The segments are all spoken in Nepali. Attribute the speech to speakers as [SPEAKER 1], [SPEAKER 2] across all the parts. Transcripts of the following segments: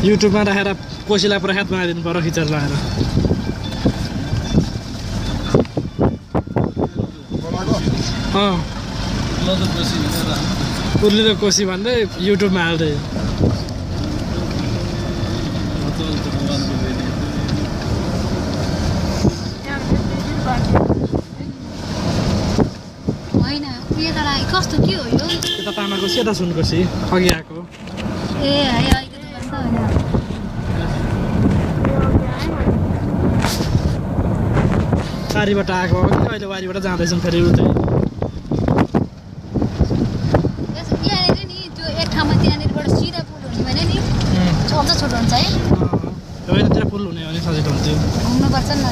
[SPEAKER 1] युट्युबमा राखेर कोसीलाई प्रख्यात बनाइदिनु पर्यो खिचेर लगाएर उर्ली र कोसी भन्दै युट्युबमा हाल्दै
[SPEAKER 2] होइन उयो त कस्तो के हो यो
[SPEAKER 1] यता तामाको सेता सुनकोसी अघि आएको
[SPEAKER 2] ए है अहिलेको त होइन
[SPEAKER 1] वारीबाट आएको हो कि अहिले वारीबाट जाँदैछौँ फेरि उतै
[SPEAKER 2] यहाँनिर नि त्यो एक ठाउँमा त्यहाँनिरबाट सिधा पुल हुने भने नि अझ छोटो हुन्छ है
[SPEAKER 1] यतातिर पुल हुने भने सजिलो हुन्थ्यो
[SPEAKER 2] घुम्नुपर्छ नि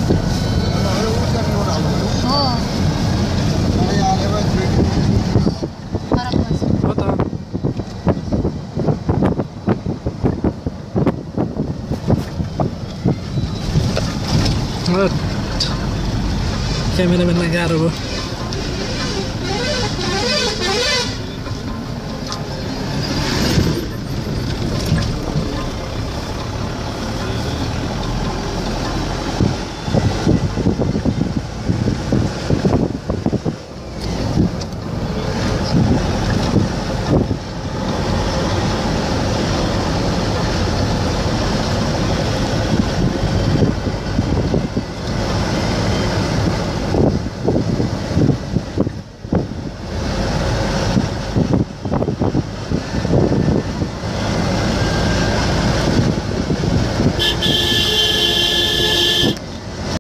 [SPEAKER 2] हो
[SPEAKER 1] हो त क्यामेराम्यानलाई गाह्रो भयो